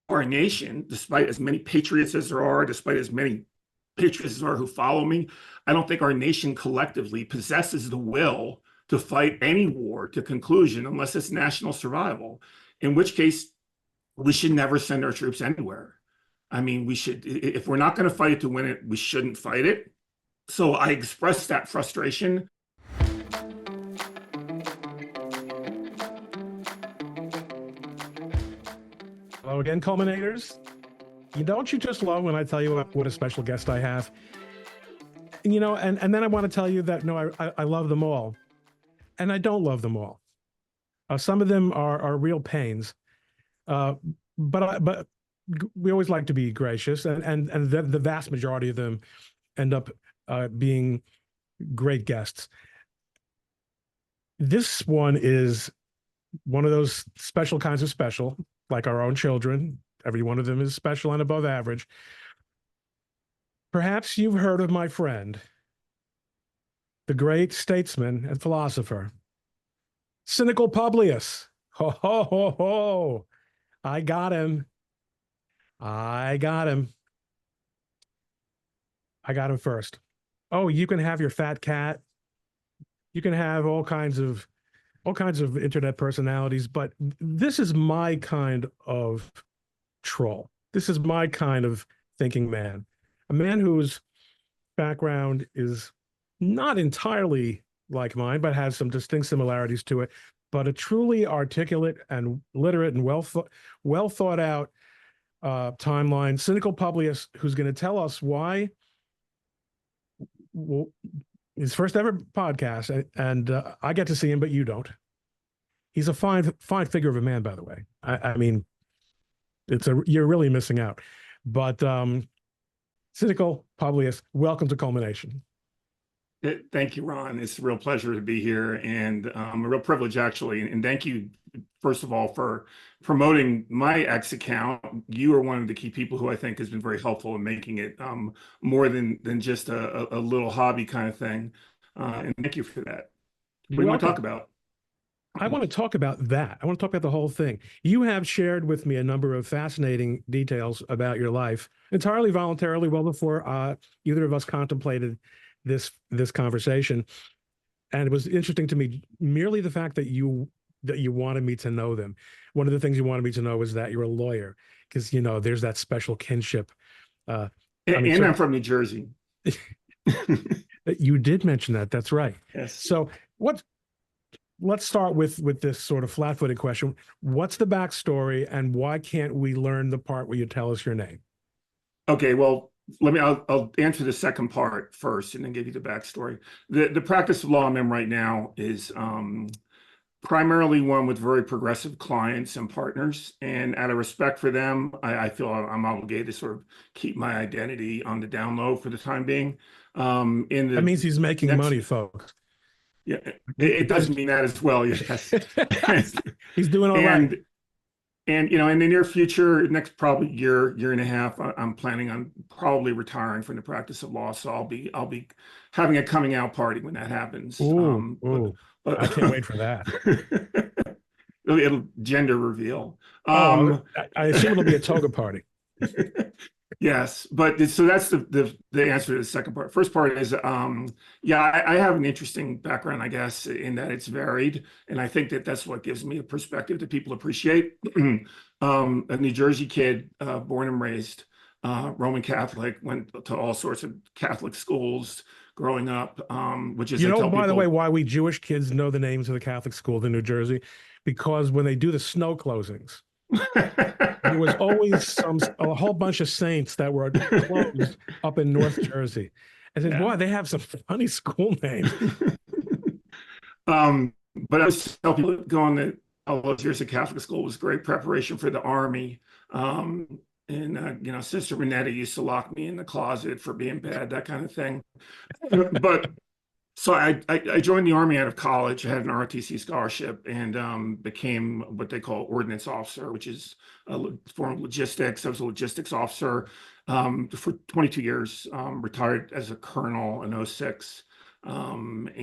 our nation, despite as many patriots as there are, despite as many patriots as there are who follow me, I don't think our nation collectively possesses the will to fight any war to conclusion unless it's national survival, in which case we should never send our troops anywhere. I mean, we should, if we're not going to fight it to win it, we shouldn't fight it. So I expressed that frustration. Hello again, Culminators. Don't you just love when I tell you what a special guest I have? And then I want to tell you that, no, I love them all. And I don't love them all. Some of them are real pains. But we always like to be gracious, and the vast majority of them end up being great guests. This one is one of those special kinds of special, like our own children. Every one of them is special and above average. Perhaps you've heard of my friend, the great statesman and philosopher, Cynical Publius. Ho, ho, ho, ho. I got him. I got him first. Oh, you can have your fat cat. You can have all kinds of internet personalities, but this is my kind of troll. This is my kind of thinking man. A man whose background is not entirely like mine, but has some distinct similarities to it, but a truly articulate and literate and well thought out timeline. Cynical Publius, who's going to tell us why his first ever podcast, and I get to see him, but you don't. He's a fine figure of a man, by the way. I mean, you're really missing out. But Cynical Publius, welcome to ColemanNation. Thank you, Ron. It's a real pleasure to be here, and a real privilege, actually. And thank you, first of all, for promoting my X account. You are one of the key people who I think has been very helpful in making it more than just a little hobby kind of thing. And thank you for that. What do you want to talk about? I want to talk about that. I want to talk about the whole thing. You have shared with me a number of fascinating details about your life, entirely voluntarily, well before either of us contemplated this conversation. And it was interesting to me, merely the fact that you wanted me to know them. One of the things you wanted me to know was that you're a lawyer, because there's that special kinship. I'm from New Jersey. You did mention that. That's right. Yes. So let's start with this sort of flat-footed question. What's the backstory, and why can't we learn the part where you tell us your name? Okay, well, I'll answer the second part first and then give you the backstory. The practice of law I'm in right now is primarily one with very progressive clients and partners. And out of respect for them, I feel I'm obligated to sort of keep my identity on the down low for the time being. That means he's making money, folks. Yeah, it does mean that as well. Yes. He's doing all right. And in the near future, next probably year and a half, I'm planning on probably retiring from the practice of law. So I'll be having a coming out party when that happens. But I can't wait for that. It'll gender reveal. I assume it'll be a toga party. Yes, but so that's the answer to the second part. First part is, I have an interesting background, I guess, in that it's varied, and I think that's what gives me a perspective that people appreciate. A New Jersey kid, born and raised Roman Catholic, went to all sorts of Catholic schools growing up, which is, by the way, why we Jewish kids know the names of the Catholic schools in New Jersey, because when they do the snow closings, there was always a whole bunch of saints that were closed up in North Jersey. I said, boy, they have some funny school names. But I was telling people going to all those years of Catholic school was great preparation for the Army. Sister Renetta used to lock me in the closet for being bad, that kind of thing. But so I joined the Army out of college. I had an ROTC scholarship and became what they call ordnance officer, which is a form of logistics. I was a logistics officer for 22 years, retired as a colonel in 2006. All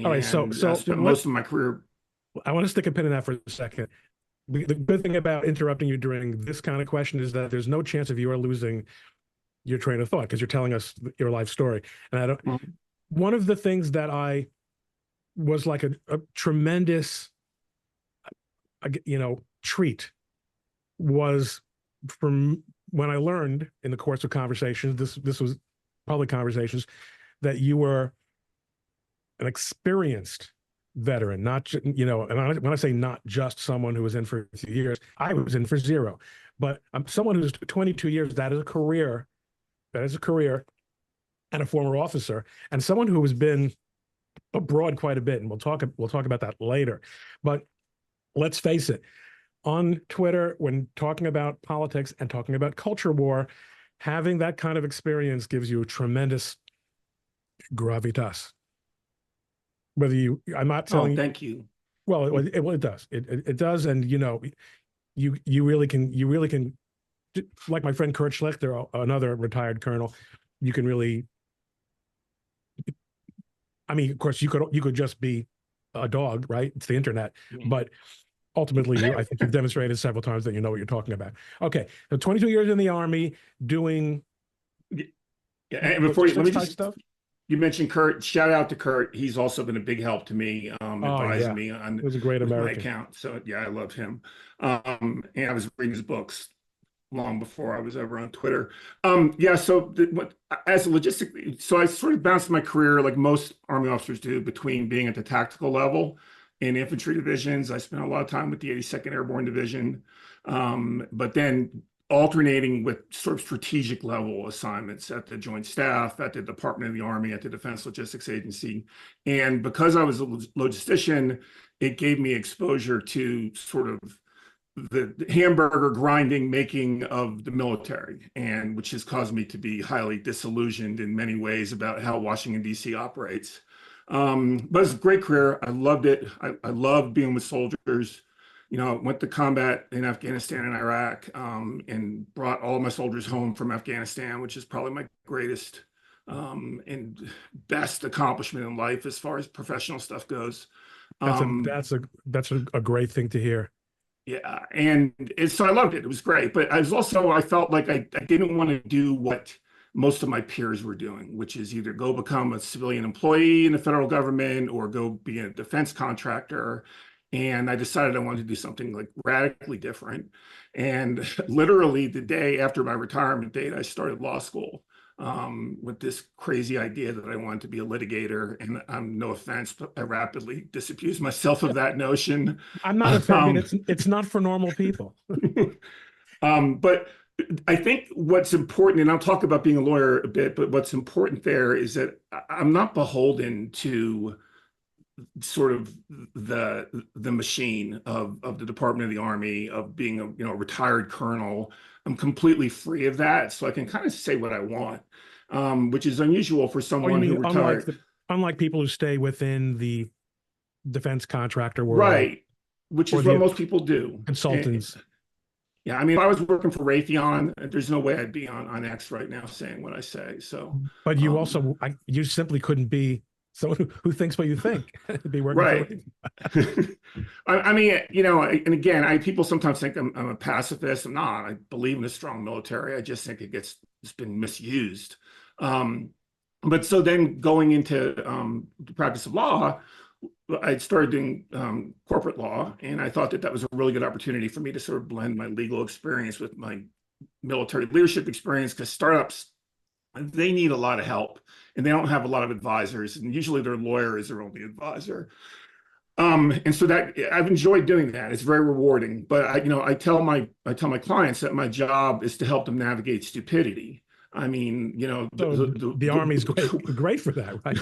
right, so I spent most of my career. I want to stick a pin in that for a second. The good thing about interrupting you during this kind of question is that there's no chance of you are losing your train of thought because you're telling us your life story. And I don't. Mhm. One of the things that I was like a tremendous, treat was from when I learned in the course of conversations. This was public conversations that you were an experienced veteran, not and when I say not just someone who was in for a few years, I was in for 0, but I'm someone who's 22 years. That is a career. That is a career, and a former officer, and someone who has been abroad quite a bit. And we'll talk about that later. But let's face it, on Twitter, when talking about politics and talking about culture war, having that kind of experience gives you a tremendous gravitas. Whether I'm not telling you. Thank you. Well, it does. It does, and you really can, like my friend Kurt Schlichter, another retired colonel. You can really. I mean, of course, you could just be a dog, right? It's the internet, but ultimately, I think you've demonstrated several times that you know what you're talking about. Okay, so 22 years in the Army doing. Yeah, and before let me just stuff. You mentioned Kurt. Shout out to Kurt. He's also been a big help to me, advising me on He was a great American. my account. So yeah, I love him. And I was reading his books long before I was ever on Twitter. Yeah. So as a logistic, so I sort of bounced my career like most Army officers do between being at the tactical level in infantry divisions. I spent a lot of time with the 82nd Airborne Division, but then alternating with sort of strategic level assignments at the Joint Staff, at the Department of the Army, at the Defense Logistics Agency. And because I was a logistician, it gave me exposure to sort of the hamburger grinding making of the military, and which has caused me to be highly disillusioned in many ways about how Washington, D.C. operates. But it's a great career. I loved it. I loved being with soldiers. Went to combat in Afghanistan and Iraq, and brought all of my soldiers home from Afghanistan, which is probably my greatest and best accomplishment in life as far as professional stuff goes. That's a great thing to hear. Yeah, and so I loved it. It was great, but I felt like I didn't want to do what most of my peers were doing, which is either go become a civilian employee in the federal government or go be a defense contractor. And I decided I wanted to do something like radically different. And literally the day after my retirement date, I started law school with this crazy idea that I wanted to be a litigator. And no offense, but I rapidly disabused myself of that notion. I'm not offended. It's not for normal people. But I think what's important, and I'll talk about being a lawyer a bit, but what's important there is that I'm not beholden to sort of the machine of the Department of the Army, of being a retired colonel. I'm completely free of that, so I can kind of say what I want, which is unusual for someone who retired. Unlike people who stay within the defense contractor world, right? Which is what most people do. Consultants. Yeah, I mean, if I was working for Raytheon, there's no way I'd be on X right now saying what I say. So, but you you simply couldn't be someone who thinks what you think. Be working right. I mean, and again, people sometimes think I'm a pacifist. I'm not. I believe in a strong military. I just think it's been misused. But so then going into the practice of law, I started doing corporate law, and I thought that was a really good opportunity for me to sort of blend my legal experience with my military leadership experience, because startups, they need a lot of help and they don't have a lot of advisors, and usually their lawyer is their only advisor. And so that I've enjoyed doing that. It's very rewarding. But I tell my clients that my job is to help them navigate stupidity. I mean, the Army's great for that, right?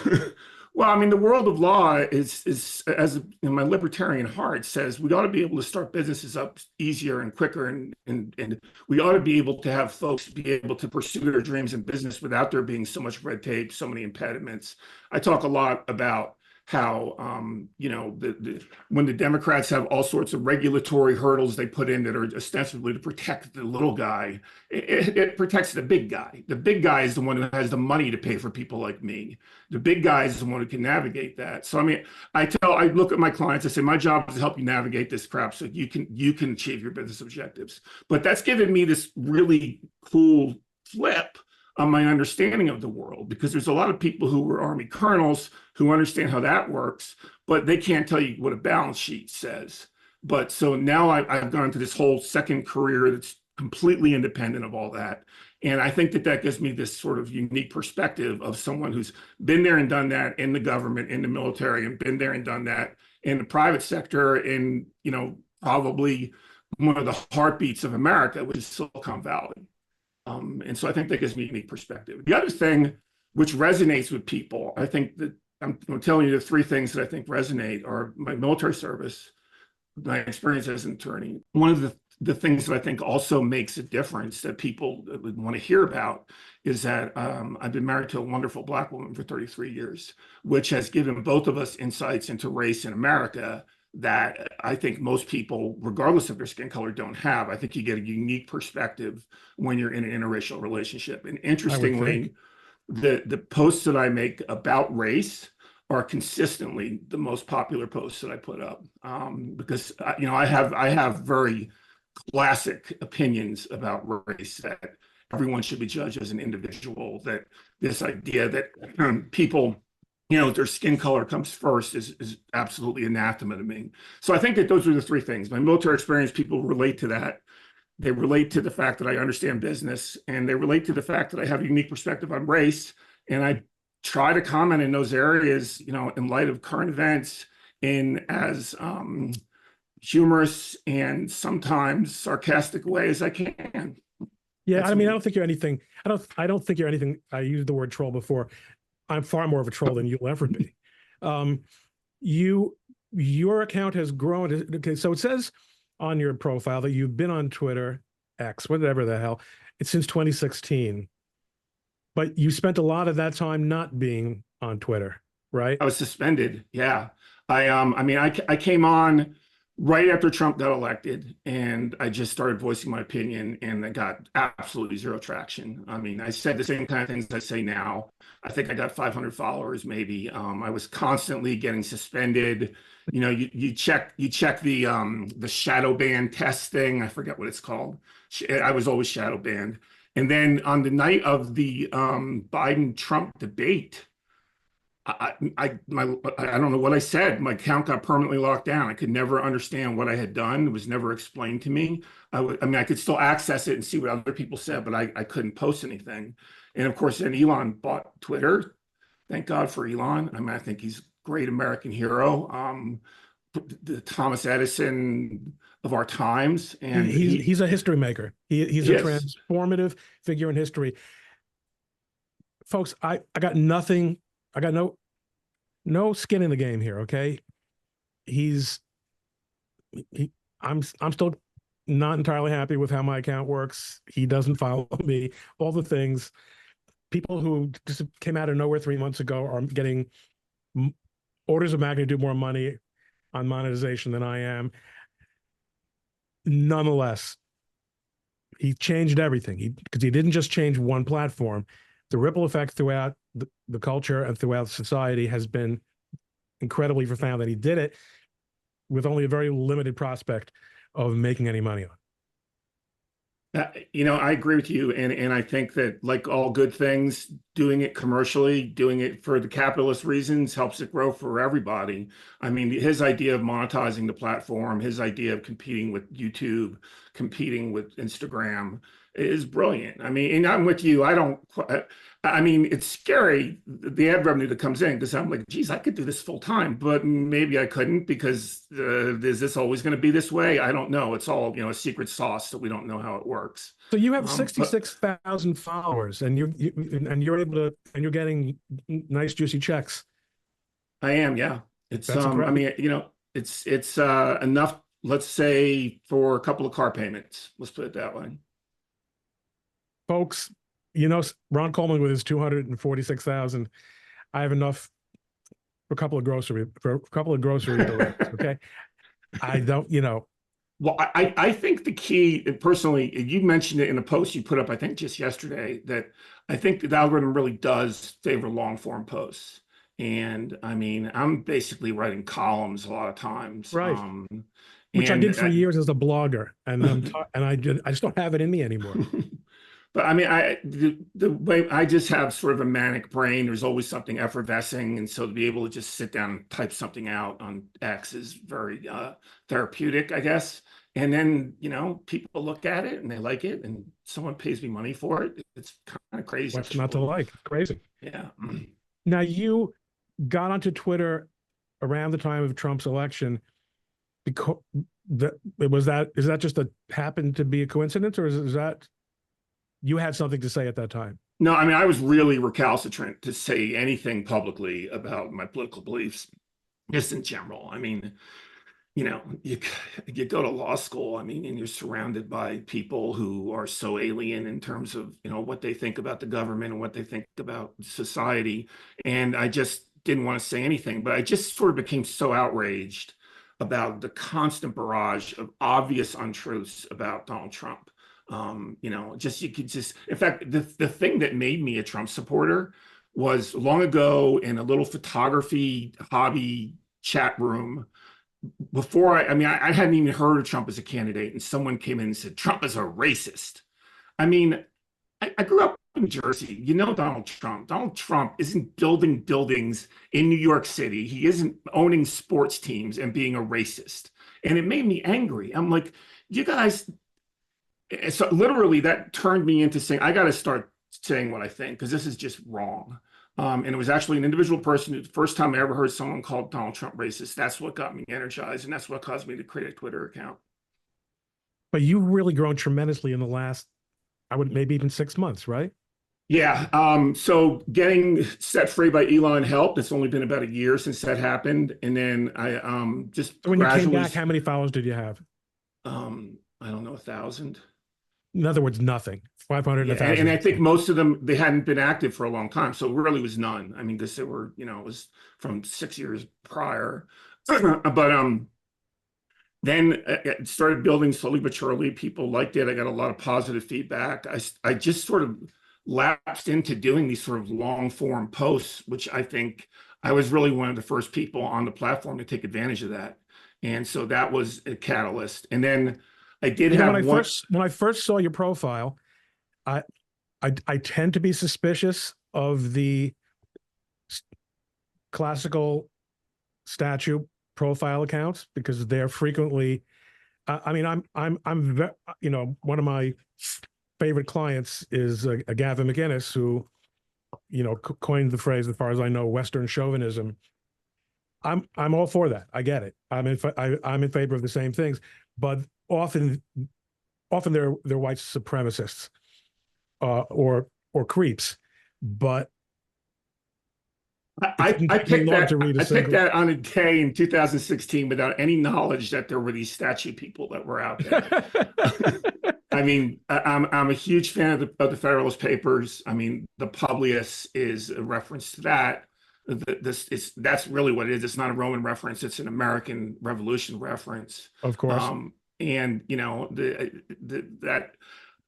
Well, I mean, the world of law is as in my libertarian heart says, we ought to be able to start businesses up easier and quicker, and we ought to be able to have folks be able to pursue their dreams in business without there being so much red tape, so many impediments. I talk a lot about how when the Democrats have all sorts of regulatory hurdles they put in that are ostensibly to protect the little guy, it protects the big guy. The big guy is the one who has the money to pay for people like me. The big guy is the one who can navigate that. So I mean, I look at my clients, I say, my job is to help you navigate this crap so you can achieve your business objectives. But that's given me this really cool flip on my understanding of the world, because there's a lot of people who were Army colonels who understand how that works, but they can't tell you what a balance sheet says. But so now I've gone to this whole second career that's completely independent of all that. And I think that gives me this sort of unique perspective of someone who's been there and done that in the government, in the military, and been there and done that in the private sector, in, probably one of the heartbeats of America, which is Silicon Valley. And so I think that gives me a unique perspective. The other thing which resonates with people, I think that I'm telling you the three things that I think resonate are my military service, my experience as an attorney. One of the things that I think also makes a difference that people would want to hear about is that I've been married to a wonderful Black woman for 33 years, which has given both of us insights into race in America that I think most people, regardless of their skin color, don't have. I think you get a unique perspective when you're in an interracial relationship. And interestingly, the posts that I make about race are consistently the most popular posts that I put up, because I have very classic opinions about race, that everyone should be judged as an individual, that this idea that people, their skin color comes first is absolutely anathema to me. So I think that those are the three things. My military experience, people relate to that. They relate to the fact that I understand business, and they relate to the fact that I have a unique perspective on race. And I try to comment in those areas, in light of current events, in as humorous and sometimes sarcastic way as I can. Yeah, That's I mean, me. I don't think you're anything. I don't think you're anything. I used the word troll before. I'm far more of a troll than you'll ever be. Your account has grown. Okay, so it says on your profile that you've been on Twitter, X, whatever the hell, it's since 2016. But you spent a lot of that time not being on Twitter, right? I was suspended. Yeah. I came on right after Trump got elected, and I just started voicing my opinion, and I got absolutely zero traction. I mean, I said the same kind of things I say now. I think I got 500 followers, maybe. I was constantly getting suspended. You check the shadow ban test thing. I forget what it's called. I was always shadow banned. And then on the night of the Biden-Trump debate, I don't know what I said. My account got permanently locked down. I could never understand what I had done. It was never explained to me. I could still access it and see what other people said, but I couldn't post anything. And of course, then Elon bought Twitter. Thank God for Elon. I mean, I think he's a great American hero, the Thomas Edison of our times. And He's a history maker. He's a transformative figure in history. Folks, I got nothing. I got no skin in the game here. Okay, I'm still not entirely happy with how my account works. He doesn't follow me. All the things. People who just came out of nowhere 3 months ago are getting orders of magnitude more money on monetization than I am. Nonetheless, he changed everything. Because he didn't just change one platform. The ripple effect throughout the culture and throughout society has been incredibly profound, that he did it with only a very limited prospect of making any money on. I agree with you. And I think that, like all good things, doing it commercially, doing it for the capitalist reasons helps it grow for everybody. I mean, his idea of monetizing the platform, his idea of competing with YouTube, competing with Instagram is brilliant. I mean, and I'm with you. I mean, it's scary, the ad revenue that comes in, because I'm like, geez, I could do this full time, but maybe I couldn't, because is this always going to be this way? I don't know. It's all, a secret sauce that we don't know how it works. So you have 66,000 followers, and you're able to, and you're getting nice juicy checks. I am, yeah. It's That's incredible. I mean, it's enough, let's say, for a couple of car payments. Let's put it that way. Folks, Ron Coleman with his 246,000. I have enough for a couple of grocery delays. Okay. I don't, Well, I think the key, personally, you mentioned it in a post you put up, I think just yesterday, that I think the algorithm really does favor long form posts. And I mean, I'm basically writing columns a lot of times. right. Which I And did for years as a blogger, and I just don't have it in me anymore. But I mean, the way I just have sort of a manic brain, there's always something effervescing. And so to be able to just sit down and type something out on X is very therapeutic, I guess. And then, people look at it and they like it and someone pays me money for it. It's kind of crazy. What's not to actually. like? It's crazy. Yeah. Now, you got onto Twitter around the time of Trump's election because is that just happened to be a coincidence, or is that you had something to say at that time? No, I mean, I was really recalcitrant to say anything publicly about my political beliefs, just in general. I mean, you go to law school, I mean, and you're surrounded by people who are so alien in terms of, what they think about the government and what they think about society. And I just didn't want to say anything, but I just sort of became so outraged about the constant barrage of obvious untruths about Donald Trump. You could just, in fact, the thing that made me a Trump supporter was long ago in a little photography hobby chat room before I hadn't even heard of Trump as a candidate, and someone came in and said, Trump is a racist. I mean, I grew up in New Jersey. Donald Trump. Donald Trump isn't building buildings in New York City. He isn't owning sports teams and being a racist. And it made me angry. I'm like, you guys, so literally that turned me into saying, I got to start saying what I think, because this is just wrong. And it was actually an individual person. The first time I ever heard someone call Donald Trump racist, that's what got me energized. And that's what caused me to create a Twitter account. But you've really grown tremendously in the last, maybe even 6 months, right? Yeah. So getting set free by Elon helped. It's only been about a year since that happened. And then I just when you came back, how many followers did you have? I don't know, 1,000. In other words, nothing. 500, 1,000. And I think most of them, they hadn't been active for a long time. So it really was none. I mean, because they were, it was from 6 years prior. But then it started building slowly but surely. People liked it. I got a lot of positive feedback. I just sort of lapsed into doing these sort of long form posts, which I think I was really one of the first people on the platform to take advantage of that. And so that was a catalyst. And then I did have when I first saw your profile, I tend to be suspicious of the classical statue profile accounts because they're frequently. I'm one of my favorite clients is a Gavin McInnes who, coined the phrase, as far as I know, Western chauvinism. I'm all for that. I get it. I'm in favor of the same things, but often they're white supremacists or creeps. But I picked that on a day in 2016 without any knowledge that there were these statue people that were out there. I mean, I'm a huge fan of the Federalist Papers. I mean, the Publius is a reference to that. That's really what it is. It's not a Roman reference. It's an American Revolution reference. Of course. And that.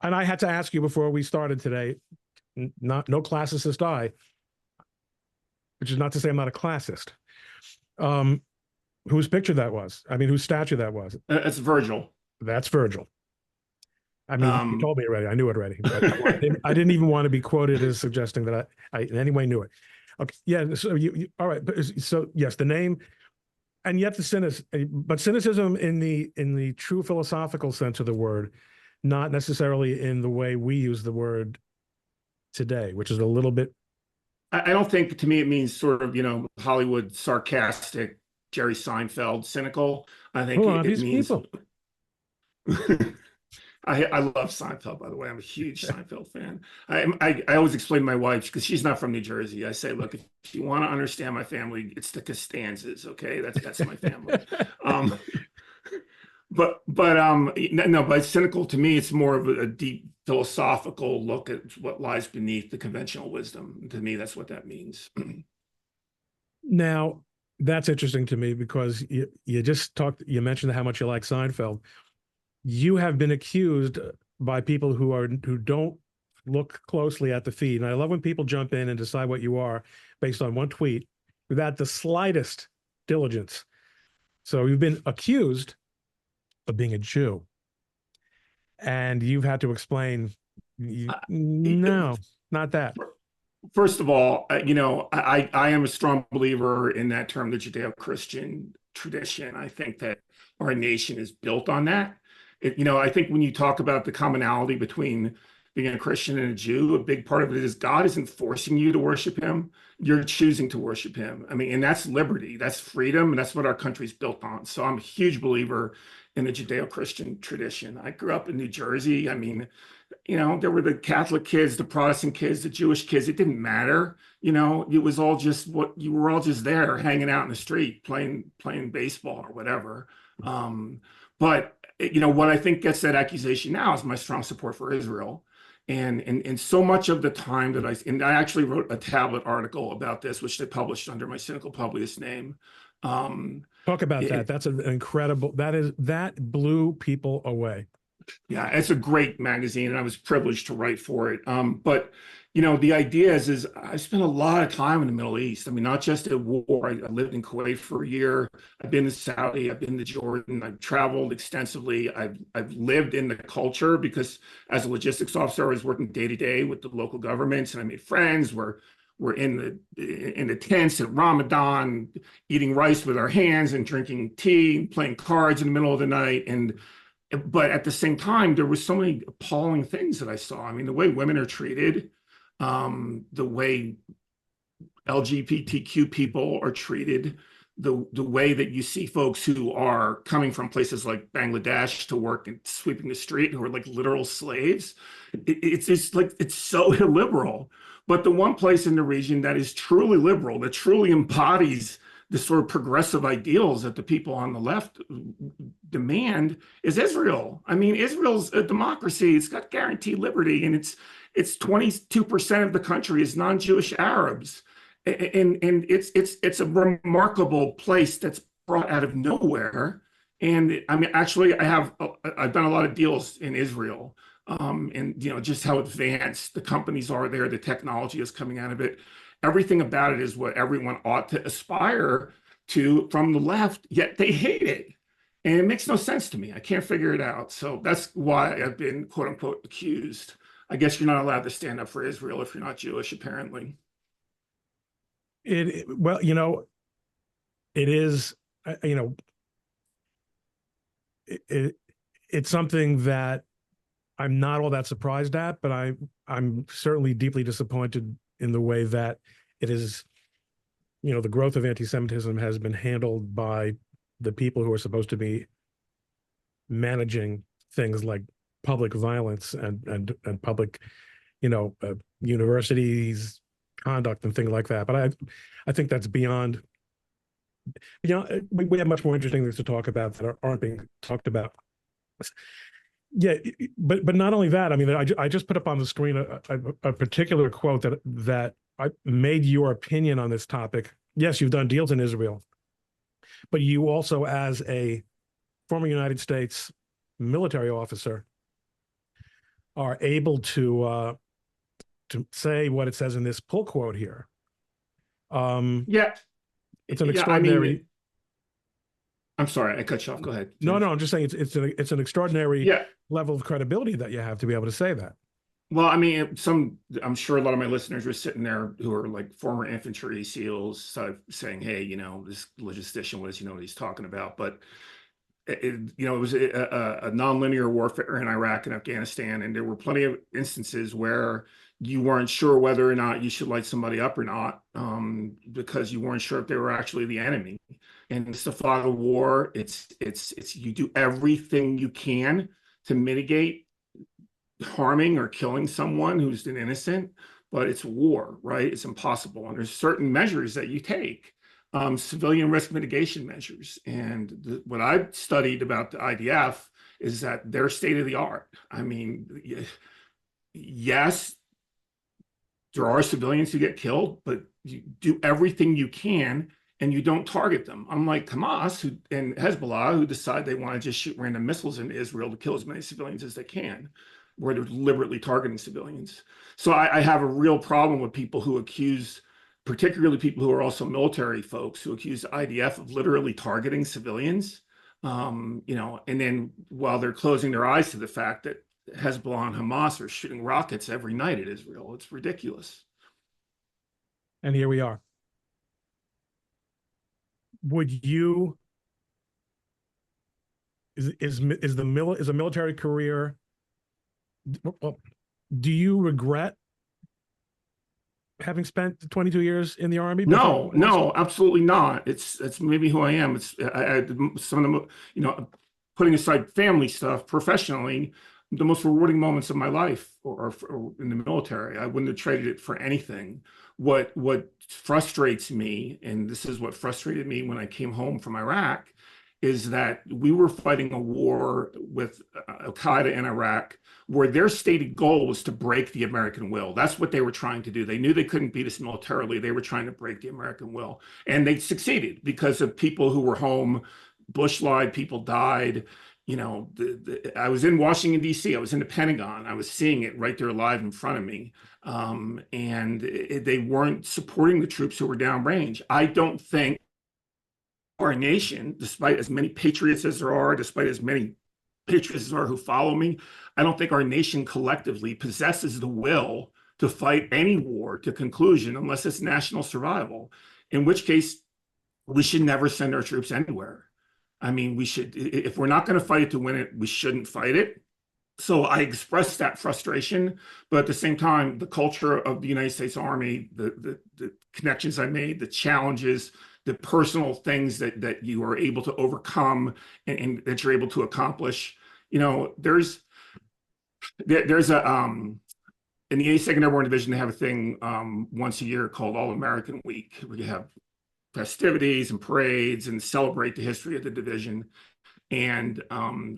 And I had to ask you before we started today, no classicist I, which is not to say I'm not a classist. Whose picture that was? I mean, whose statue that was? It's Virgil. That's Virgil. I mean, you told me already. I knew it already. But I didn't even want to be quoted as suggesting that I in any way knew it. Okay. Yeah. So you all right. So yes, the name, and yet but cynicism in the true philosophical sense of the word, not necessarily in the way we use the word today, which is a little bit. I don't think, to me, it means sort of, Hollywood sarcastic, Jerry Seinfeld, cynical. I think it means. I love Seinfeld, by the way. I'm a huge Seinfeld fan. I always explain to my wife, because she's not from New Jersey. I say, look, if you want to understand my family, it's the Costanzas, okay? That's my family. But cynical, to me, it's more of a deep philosophical look at what lies beneath the conventional wisdom. To me, that's what that means. Now, That's interesting to me because you mentioned how much you like Seinfeld. You have been accused by people who don't look closely at the feed. And I love when people jump in and decide what you are based on one tweet without the slightest diligence. So you've been accused of being a Jew, and you've had to explain, Uh, no, not that. First of all, I am a strong believer in that term, the Judeo-Christian tradition. I think that our nation is built on that. I think when you talk about the commonality between being a Christian and a Jew, a big part of it is God isn't forcing you to worship him. You're choosing to worship him. I mean, and that's liberty, that's freedom, and that's what our country's built on. So I'm a huge believer in the Judeo-Christian tradition. I grew up in New Jersey. I mean, there were the Catholic kids, the Protestant kids, the Jewish kids. It didn't matter. It was all just what you were all just there hanging out in the street, playing baseball or whatever. But what I think gets that accusation now is my strong support for Israel. And so much of the time that I actually wrote a tablet article about this, which they published under my Cynical Publius name. Talk about that. That's an incredible, that blew people away. Yeah, it's a great magazine, and I was privileged to write for it. But the idea is I spent a lot of time in the Middle East. I mean, not just at war. I lived in Kuwait for a year. I've been to Saudi. I've been to Jordan. I've traveled extensively. I've lived in the culture because as a logistics officer, I was working day to day with the local governments, and I made friends. We're in the tents at Ramadan, eating rice with our hands and drinking tea, and playing cards in the middle of the night, but at the same time, there were so many appalling things that I saw. I mean, the way women are treated, the way LGBTQ people are treated, the way that you see folks who are coming from places like Bangladesh to work and sweeping the street, who are like literal slaves. It's just like, it's so illiberal. But the one place in the region that is truly liberal, that truly embodies the sort of progressive ideals that the people on the left demand is Israel. I mean, Israel's a democracy. It's got guaranteed liberty, and it's 22% of the country is non-Jewish Arabs, and it's a remarkable place that's brought out of nowhere. And I mean, actually, I've done a lot of deals in Israel, and just how advanced the companies are there, the technology is coming out of it. Everything about it is what everyone ought to aspire to from the left, yet they hate it. And it makes no sense to me. I can't figure it out. So that's why I've been, quote unquote, accused. I guess you're not allowed to stand up for Israel if you're not Jewish, apparently. Well, it is, it's something that I'm not all that surprised at, but I'm certainly deeply disappointed in the way that it is, the growth of anti-Semitism has been handled by the people who are supposed to be managing things like public violence and public, universities conduct and things like that. But I think that's beyond. We have much more interesting things to talk about that aren't being talked about. Yeah, but not only that. I mean, I just put up on the screen a particular quote that I made your opinion on this topic. Yes, you've done deals in Israel, but you also, as a former United States military officer, are able to say what it says in this pull quote here. Yeah, it's an extraordinary. I mean, I'm sorry, I cut you off. Go ahead. No, I'm just saying it's an extraordinary Yeah. level of credibility that you have to be able to say that. Well, I mean, I'm sure a lot of my listeners were sitting there who are like former infantry SEALs, saying, "Hey, this logistician, what does he know what he's talking about?" But it was a nonlinear warfare in Iraq and Afghanistan, and there were plenty of instances where you weren't sure whether or not you should light somebody up or not, because you weren't sure if they were actually the enemy. And it's the fog of war. It's you do everything you can to mitigate harming or killing someone who's an innocent, but it's war, right? It's impossible. And there's certain measures that you take, civilian risk mitigation measures. And what I've studied about the IDF is that they're state of the art. I mean, yes, there are civilians who get killed, but you do everything you can and you don't target them. Unlike Hamas and Hezbollah, who decide they want to just shoot random missiles into Israel to kill as many civilians as they can, where they're deliberately targeting civilians. So I have a real problem with people who accuse, particularly people who are also military folks, who accuse the IDF of literally targeting civilians. And then while they're closing their eyes to the fact that Hezbollah and Hamas are shooting rockets every night at Israel. It's ridiculous. And here we are. Would you, is a military career, well, do you regret having spent 22 years in the Army? No, absolutely not. It's maybe who I am. Some of the, putting aside family stuff, professionally, the most rewarding moments of my life or in the military. I wouldn't have traded it for anything. What frustrates me, and this is what frustrated me when I came home from Iraq, is that we were fighting a war with Al-Qaeda in Iraq, where their stated goal was to break the American will. That's what they were trying to do. They knew they couldn't beat us militarily. They were trying to break the American will. And they succeeded because of people who were home. Bush lied, people died. I was in Washington, D.C. I was in the Pentagon. I was seeing it right there live in front of me. They weren't supporting the troops who were downrange. I don't think our nation, despite as many patriots as there are, despite as many patriots as there are who follow me, I don't think our nation collectively possesses the will to fight any war to conclusion unless it's national survival, in which case we should never send our troops anywhere. I mean, we should, if we're not going to fight it to win it, we shouldn't fight it. So I expressed that frustration, but at the same time, the culture of the United States Army, the connections I made, the challenges, the personal things that you are able to overcome and that you're able to accomplish. There's a in the 82nd Airborne Division, they have a thing once a year called All American Week, where you have festivities and parades and celebrate the history of the division. And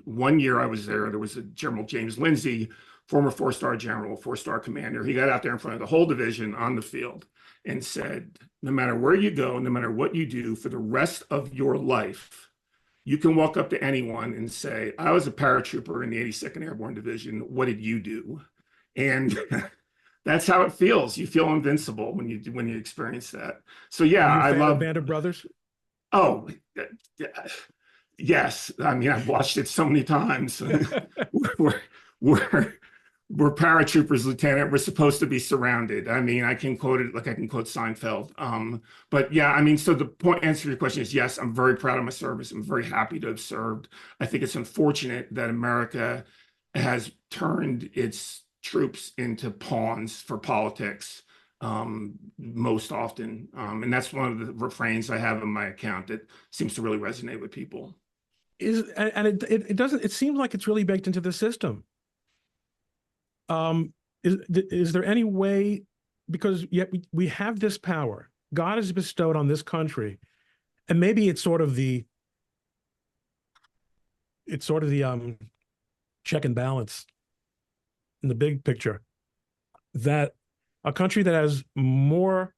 one year I was there was a General James Lindsay, former four-star general, four-star commander. He got out there in front of the whole division on the field and said, no matter where you go, no matter what you do for the rest of your life, you can walk up to anyone and say, I was a paratrooper in the 82nd Airborne Division. What did you do? And that's how it feels. You feel invincible when you experience that. So yeah, I love Band of Brothers. Oh, yes. I mean, I've watched it so many times. we're paratroopers, Lieutenant. We're supposed to be surrounded. I mean, I can quote it like I can quote Seinfeld. But yeah, I mean, so the answer to your question is yes. I'm very proud of my service. I'm very happy to have served. I think it's unfortunate that America has turned its troops into pawns for politics most often. And that's one of the refrains I have in my account that seems to really resonate with people. It seems like it's really baked into the system. Is there any way, because yet we have this power God has bestowed on this country, and maybe it's sort of the check and balance in the big picture, that a country that has more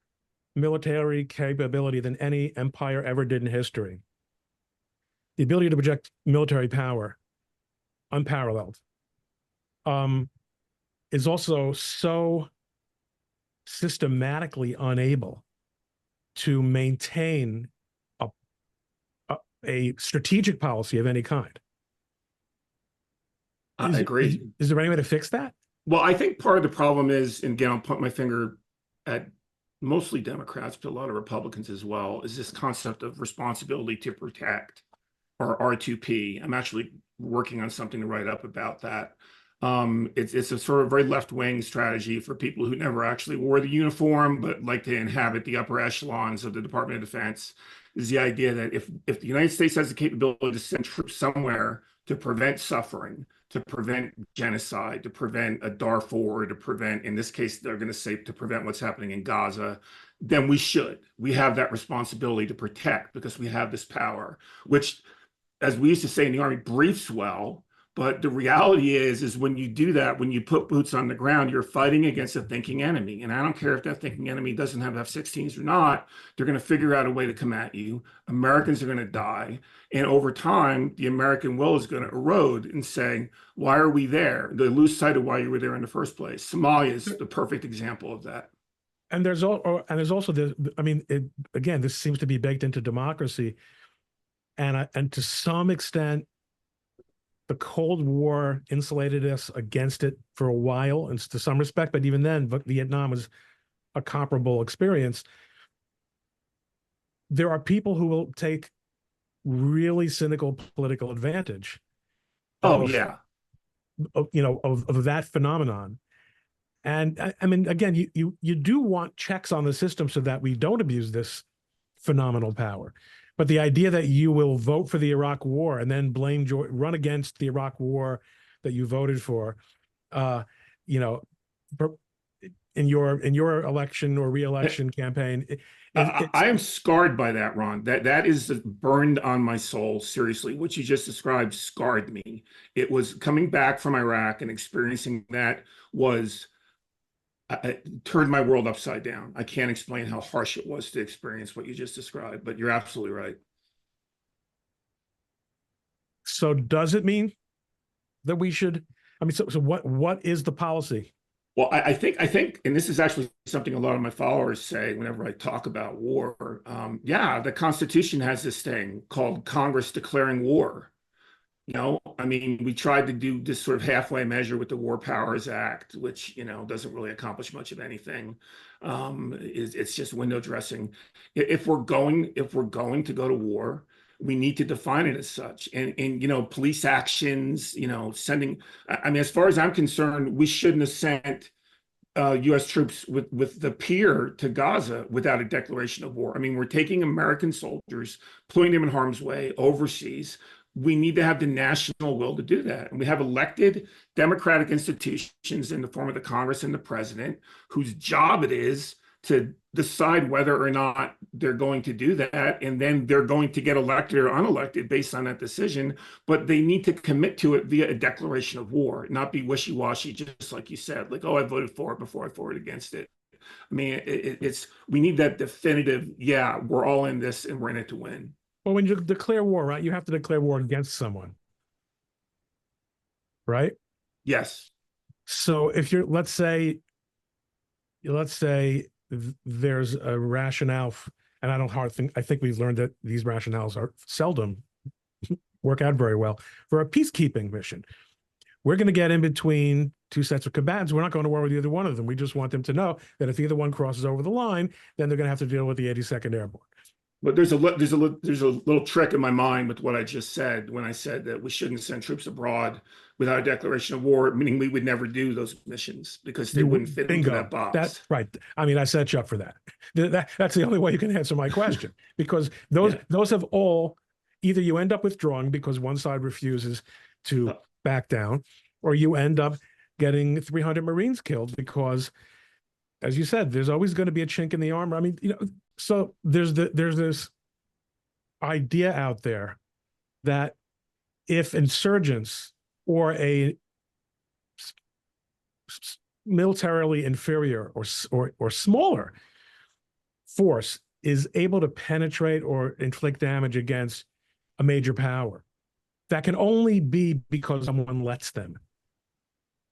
military capability than any empire ever did in history, the ability to project military power, unparalleled, is also so systematically unable to maintain a strategic policy of any kind. I agree. Is there any way to fix that? Well, I think part of the problem is, and again, I'll point my finger at mostly Democrats, but a lot of Republicans as well, is this concept of responsibility to protect, or R2P. I'm actually working on something to write up about that. It's a sort of very left-wing strategy for people who never actually wore the uniform, but like to inhabit the upper echelons of the Department of Defense, is the idea that if the United States has the capability to send troops somewhere to prevent suffering, to prevent genocide, to prevent a Darfur, to prevent, in this case, they're going to say to prevent what's happening in Gaza, then we should. We have that responsibility to protect because we have this power, which, as we used to say in the Army, briefs well, But the reality is when you do that, when you put boots on the ground, you're fighting against a thinking enemy. And I don't care if that thinking enemy doesn't have F-16s or not, they're going to figure out a way to come at you. Americans are going to die. And over time, the American will is going to erode and say, why are we there? They lose sight of why you were there in the first place. Somalia is the perfect example of that. And there's also this. I mean, again, this seems to be baked into democracy, and to some extent, the Cold War insulated us against it for a while, and to some respect. But even then, Vietnam was a comparable experience. There are people who will take really cynical political advantage. Oh, yeah. Of that phenomenon. And I mean, again, you do want checks on the system so that we don't abuse this phenomenal power. But the idea that you will vote for the Iraq War and then run against the Iraq War that you voted for, in your election or re-election campaign. I am scarred by that, Ron. That is burned on my soul. Seriously, what you just described scarred me. It was coming back from Iraq and experiencing that was. It turned my world upside down. I can't explain how harsh it was to experience what you just described, but you're absolutely right. So does it mean that we should, I mean, so what is the policy? Well, I think, and this is actually something a lot of my followers say whenever I talk about war. Yeah, the Constitution has this thing called Congress declaring war. I mean, we tried to do this sort of halfway measure with the War Powers Act, which, doesn't really accomplish much of anything. It's just window dressing. If we're going to go to war, we need to define it as such. And police actions, sending, I mean, as far as I'm concerned, we shouldn't have sent U.S. troops with the peer to Gaza without a declaration of war. I mean, we're taking American soldiers, putting them in harm's way overseas. We need to have the national will to do that. And we have elected democratic institutions in the form of the Congress and the president, whose job it is to decide whether or not they're going to do that. And then they're going to get elected or unelected based on that decision. But they need to commit to it via a declaration of war, not be wishy-washy, just like you said, like, oh, I voted for it before I voted against it. I mean, we need that definitive, yeah, we're all in this and we're in it to win. Well, when you declare war, right, you have to declare war against someone, right? Yes. So if let's say there's a rationale, and I think we've learned that these rationales are seldom work out very well for a peacekeeping mission. We're going to get in between two sets of combatants. We're not going to war with either one of them. We just want them to know that if either one crosses over the line, then they're going to have to deal with the 82nd Airborne. But there's a little trick in my mind with what I just said when I said that we shouldn't send troops abroad without a declaration of war, meaning we would never do those missions because they wouldn't fit into that box. That's right. I mean, I set you up for that. That's the only way you can answer my question, because those have all, either you end up withdrawing because one side refuses to back down, or you end up getting 300 Marines killed because, as you said, there's always going to be a chink in the armor. I mean, so there's this idea out there that if insurgents or a militarily inferior or smaller force is able to penetrate or inflict damage against a major power, that can only be because someone lets them.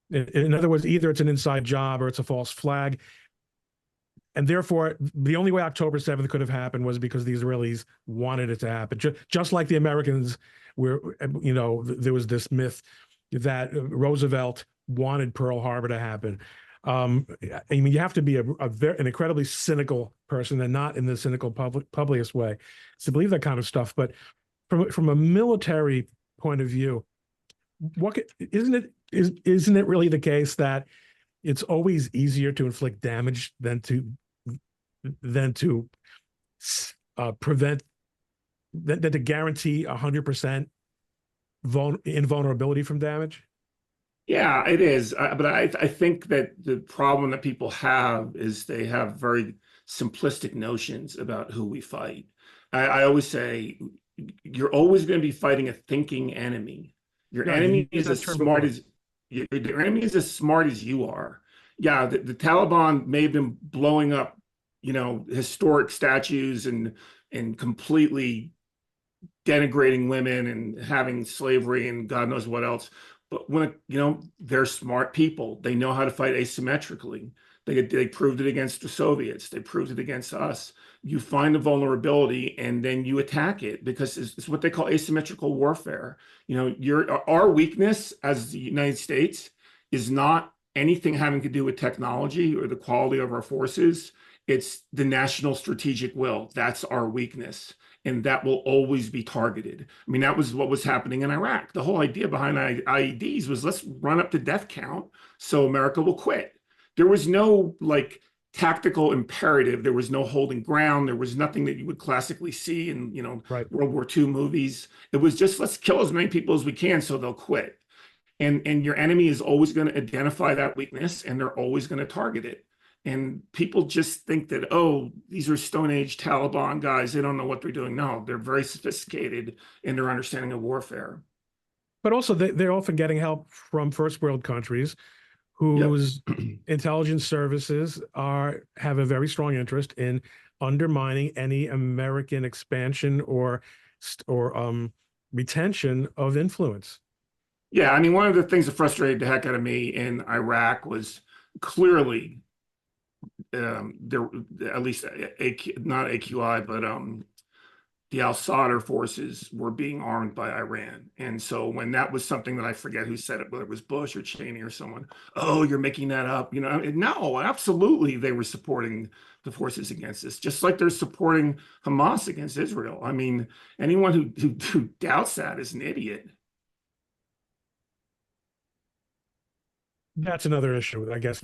In other words, either it's an inside job or it's a false flag. And therefore, the only way October 7th could have happened was because the Israelis wanted it to happen. Just like the Americans, where, there was this myth that Roosevelt wanted Pearl Harbor to happen. I mean, you have to be an incredibly cynical person, and not in the cynical Publius way, to believe that kind of stuff. But from a military point of view, isn't it really the case that it's always easier to inflict damage than to prevent, than to guarantee 100% invulnerability from damage? Yeah, it is. But I think that the problem that people have is they have very simplistic notions about who we fight. I always say you're always going to be fighting a thinking enemy. Your No, you enemy used is that as term smart before. as your enemy is as smart as you are. Yeah, the Taliban may have been blowing up, historic statues and completely denigrating women and having slavery and God knows what else. But they're smart people. They know how to fight asymmetrically. They proved it against the Soviets. They proved it against us. You find a vulnerability and then you attack it because it's what they call asymmetrical warfare. Our weakness as the United States is not anything having to do with technology or the quality of our forces. It's the national strategic will. That's our weakness, and that will always be targeted. I mean, that was what was happening in Iraq. The whole idea behind IEDs was let's run up the death count so America will quit. There was no tactical imperative. There was no holding ground. There was nothing that you would classically see in, Right. World War II movies. It was just let's kill as many people as we can so they'll quit. And your enemy is always going to identify that weakness and they're always going to target it. And people just think that, oh, these are Stone Age Taliban guys. They don't know what they're doing. No, they're very sophisticated in their understanding of warfare. But also, they're often getting help from first world countries Yep. whose intelligence services have a very strong interest in undermining any American expansion or retention of influence. Yeah. I mean, one of the things that frustrated the heck out of me in Iraq was clearly there, at least not AQI, but the al-Sadr forces were being armed by Iran. And so when that was something that I forget who said it, whether it was Bush or Cheney or someone, oh, you're making that up. No, absolutely. They were supporting the forces against this, just like they're supporting Hamas against Israel. I mean, anyone who doubts that is an idiot. That's another issue, I guess.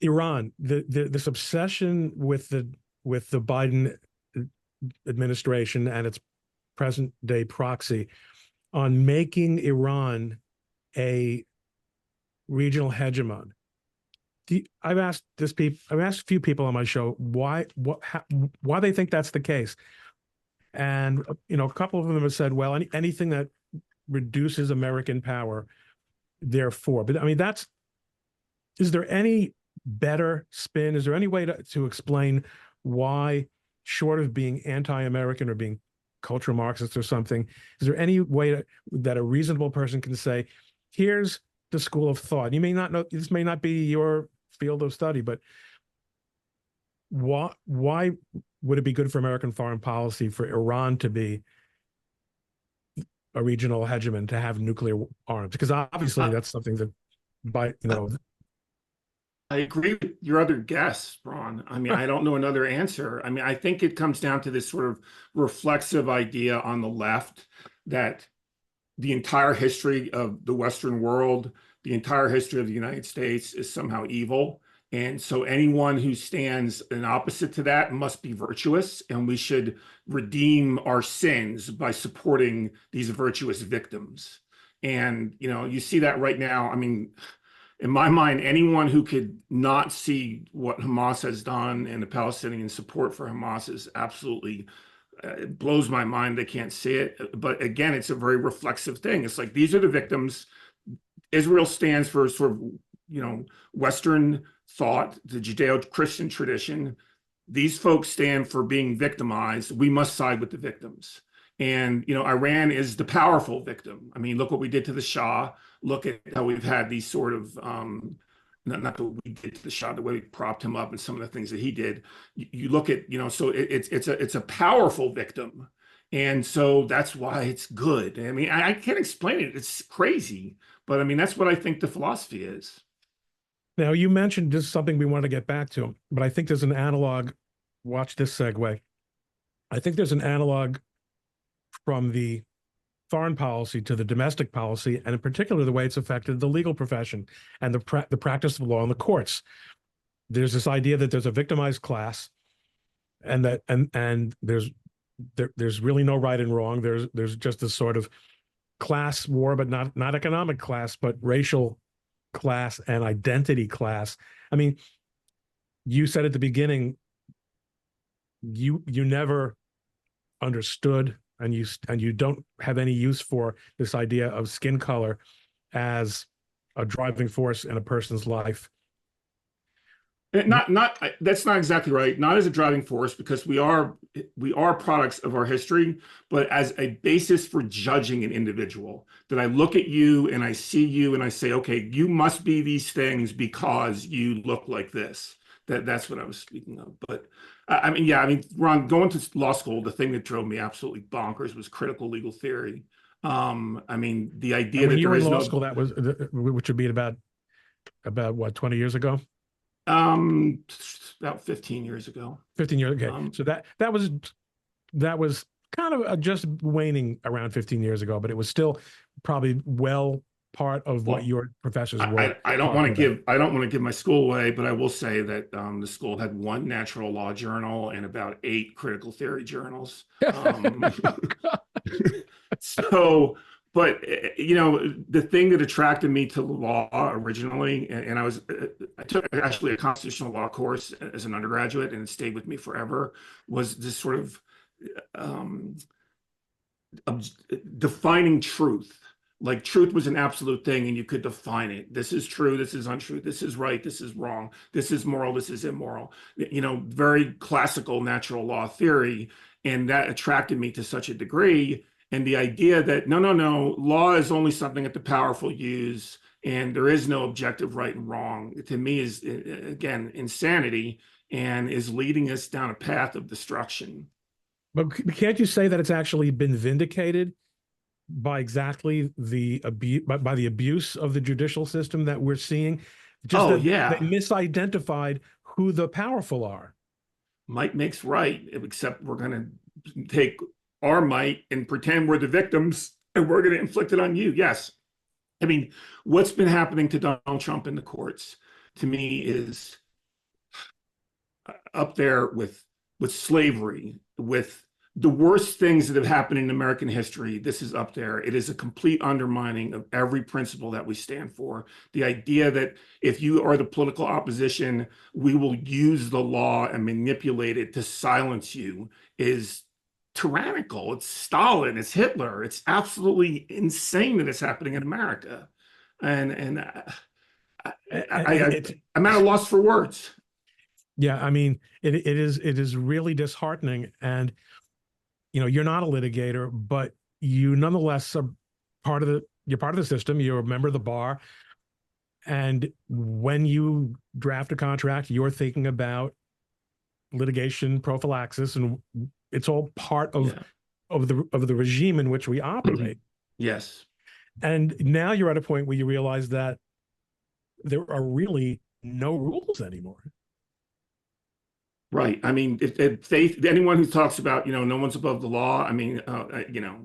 Iran, this obsession with the Biden administration and its present day proxy on making Iran a regional hegemon. I've asked a few people on my show why they think that's the case, and a couple of them have said, well, anything that reduces American power, therefore. But I mean, is there any better spin? Is there any way to explain why, short of being anti-American or being cultural Marxist or something, is there any way that a reasonable person can say, here's the school of thought? You may not know, this may not be your field of study, but why would it be good for American foreign policy for Iran to be a regional hegemon, to have nuclear arms? Because obviously that's something that I agree with your other guess, Ron. I mean, I don't know another answer. I mean, I think it comes down to this sort of reflexive idea on the left that the entire history of the Western world, the entire history of the United States is somehow evil. And so anyone who stands in opposite to that must be virtuous, and we should redeem our sins by supporting these virtuous victims. And, you see that right now. I mean, in my mind, anyone who could not see what Hamas has done and the Palestinian support for Hamas is absolutely, it blows my mind. They can't see it. But again, it's a very reflexive thing. It's like, these are the victims. Israel stands for sort of, Western thought, the Judeo-Christian tradition. These folks stand for being victimized. We must side with the victims. And, Iran is the powerful victim. I mean, look what we did to the Shah. Look at how we've had these sort of, not what we did to the Shah, the way we propped him up and some of the things that he did. You look at, so it's a powerful victim. And so that's why it's good. I mean, I can't explain it. It's crazy. But I mean, that's what I think the philosophy is. Now, you mentioned this is something we want to get back to, but I think there's an analog. Watch this segue. I think there's an analog from the foreign policy to the domestic policy, and in particular, the way it's affected the legal profession and the practice of law in the courts. There's this idea that there's a victimized class, and that and there's really no right and wrong. There's just this sort of class war, but not economic class, but racial class and identity class. I mean, you said at the beginning, you never understood and you don't have any use for this idea of skin color as a driving force in a person's life. Not that's not exactly right. Not as a driving force, because we are products of our history, but as a basis for judging an individual. That I look at you and I see you and I say, okay, you must be these things because you look like this. That's what I was speaking of. But I mean, yeah, I mean, Ron, going to law school, the thing that drove me absolutely bonkers was critical legal theory. I mean, the idea And when that you there were in is law no school, that was which would be about what, 20 years ago? um about 15 years ago. 15 years. Okay. Um, So that was kind of just waning around 15 years ago, but it was still probably well part of what well, your professors were I don't want talking to about. give my school away, but I will say that the school had one natural law journal and about 8 critical theory journals. So, but you know, the thing that attracted me to law originally, and I took actually a constitutional law course as an undergraduate, and it stayed with me forever, was this sort of um, defining truth. Like truth was an absolute thing, and you could define it. This is true. This is untrue. This is right. This is wrong. This is moral. This is immoral. You know, very classical natural law theory, and that attracted me to such a degree. And the idea that no, law is only something that the powerful use, and there is no objective right and wrong, to me is again insanity, and is leading us down a path of destruction. But can't you say that it's actually been vindicated by exactly the abuse, by the abuse of the judicial system that we're seeing? Just Oh that they yeah, misidentified who the powerful are. might makes right, except we're going to take our might and pretend we're the victims and we're going to inflict it on you. Yes. I mean, what's been happening to Donald Trump in the courts to me is up there with slavery, with the worst things that have happened in American history. This is up there. It is a complete undermining of every principle that we stand for. The idea that if you are the political opposition, we will use the law and manipulate it to silence you is tyrannical. It's Stalin. It's Hitler. It's absolutely insane that it's happening in America. And I'm at a loss for words. Yeah, I mean, it is really disheartening. And you're not a litigator, but you nonetheless are you're part of the system. You're a member of the bar. And when you draft a contract, you're thinking about litigation prophylaxis, and it's all part of Yeah. of the regime in which we operate. Yes. And now you're at a point where you realize that there are really no rules anymore. Right. I mean, if anyone who talks about, no one's above the law, I mean,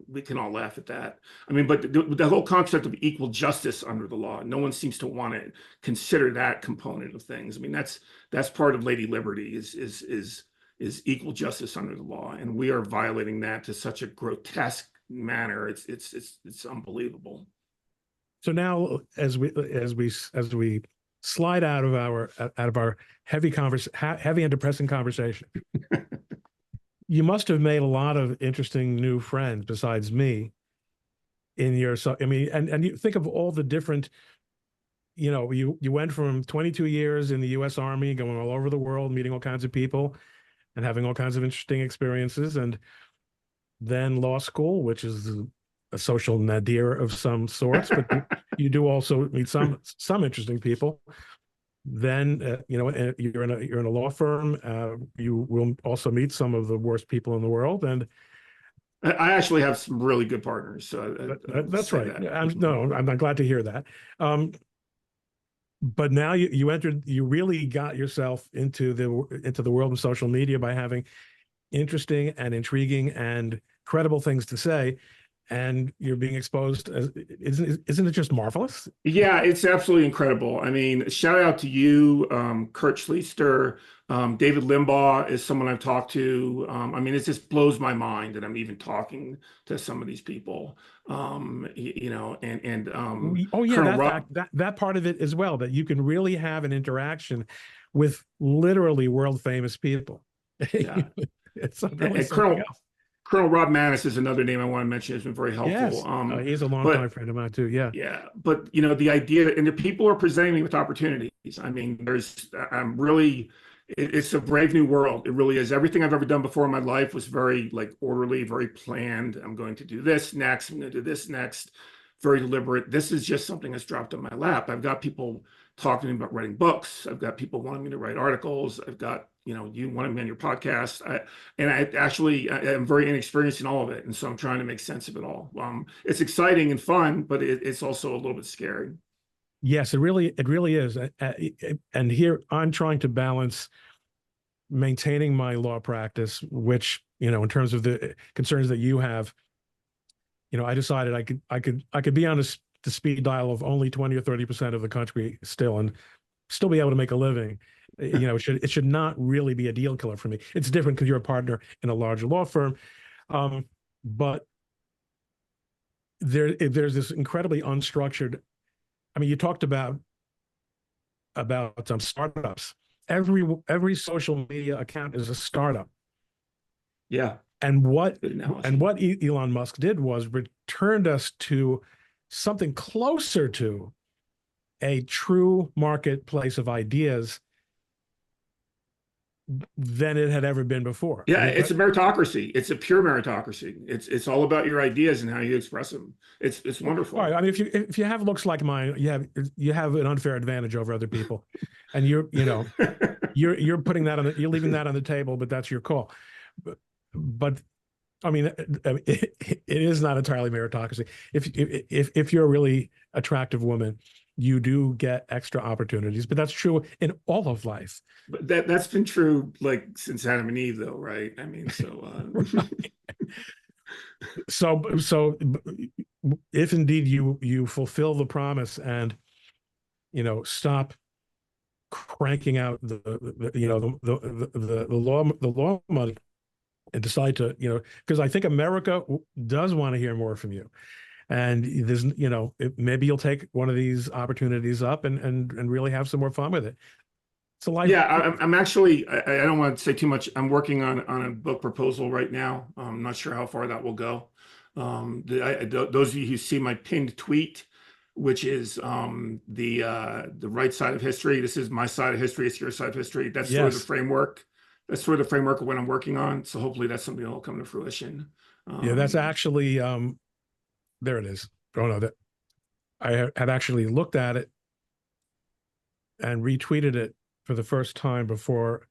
we can all laugh at that. I mean, but the whole concept of equal justice under the law, no one seems to want to consider that component of things. I mean, that's part of Lady Liberty is equal justice under the law, and we are violating that to such a grotesque manner. It's unbelievable. So now, as we slide out of our heavy and depressing conversation, you must have made a lot of interesting new friends besides me in your. So I mean, and you think of all the different. You went from 22 years in the U.S. Army, going all over the world, meeting all kinds of people, and having all kinds of interesting experiences, and then law school, which is a social nadir of some sorts, but you do also meet some interesting people. Then you're in a law firm. You will also meet some of the worst people in the world, and I actually have some really good partners. So that's right. I'm glad to hear that. But now you really got yourself into the world of social media by having interesting and intriguing and credible things to say, and you're being exposed. Isn't it just marvelous? Yeah, it's absolutely incredible. I mean, shout out to you, Kurt Schlichter, David Limbaugh is someone I've talked to. I mean, it just blows my mind that I'm even talking to some of these people. Oh yeah, Colonel that part of it as well, that you can really have an interaction with literally world famous people. Yeah. It's really And something else. Colonel Rob Maness is another name I want to mention. Has been very helpful. Yes, he's a longtime But friend of mine too. Yeah. yeah, but the idea, and the people are presenting me with opportunities. I mean, I'm really, it's a brave new world. It really is. Everything I've ever done before in my life was very like orderly, very planned. I'm going to do this next. I'm going to do this next. Very deliberate. This is just something that's dropped on my lap. I've got people talking to me about writing books. I've got people wanting me to write articles. I've got, you wanted me on your podcast. I'm very inexperienced in all of it. And so I'm trying to make sense of it all. It's exciting and fun, but it's also a little bit scary. Yes, it really is. And here I'm trying to balance maintaining my law practice, which, in terms of the concerns that you have, I decided I could be on the speed dial of only 20 or 30% of the country still, and still be able to make a living. It should not really be a deal killer for me. It's different because you're a partner in a larger law firm, but there's this incredibly unstructured. I mean, you talked about some startups. Every social media account is a startup. Yeah. And what Elon Musk did was returned us to something closer to a true marketplace of ideas than it had ever been before. Yeah, it's a meritocracy. It's a pure meritocracy. It's all about your ideas and how you express them. It's wonderful. All right. I mean, if you have looks like mine, you have an unfair advantage over other people, and you're putting that you're leaving that on the table, but that's your call. But I mean, it is not entirely meritocracy. If you're a really attractive woman, you do get extra opportunities, but that's true in all of life. But that's been true like since Adam and Eve, though, right? I mean, so if indeed you fulfill the promise and stop cranking out the law money and decide to because I think America does want to hear more from you. And there's, maybe you'll take one of these opportunities up and really have some more fun with it. It's a life. Yeah, I'm actually, I don't want to say too much. I'm working on a book proposal right now. I'm not sure how far that will go. Those of you who see my pinned tweet, which is the right side of history. This is my side of history. It's your side of history. That's sort of the framework. That's sort of the framework of what I'm working on. So hopefully that's something that will come to fruition. Yeah, that's actually, there it is. Oh no, that I had actually looked at it and retweeted it for the first time before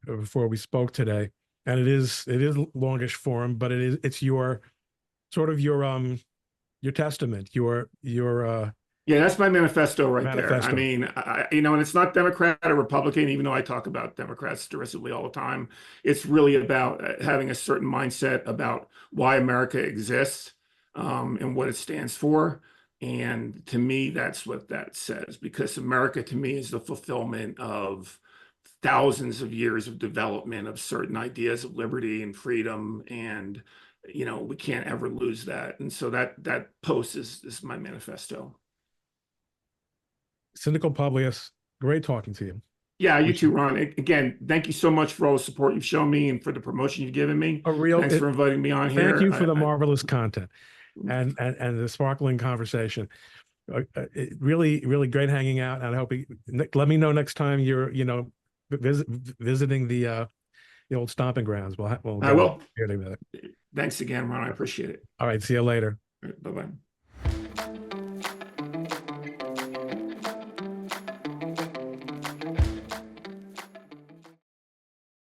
we spoke today. And it is longish form, but it's your sort of your testament, your yeah, that's my manifesto right there. I mean, and it's not Democrat or Republican, even though I talk about Democrats derisively all the time. It's really about having a certain mindset about why America exists, and what it stands for. And to me, that's what that says, because America to me is the fulfillment of thousands of years of development of certain ideas of liberty and freedom. And, we can't ever lose that. And so that post is my manifesto. Cynical Publius, great talking to you. Yeah, you too, Ron. Again, thank you so much for all the support you've shown me and for the promotion you've given me. Thanks for inviting me on here. Thank you for the marvelous content and the sparkling conversation. Really, really great hanging out. And I hope let me know next time you're, visiting the old stomping grounds. I will. Thanks again, Ron. I appreciate it. All right. See you later. Bye-bye.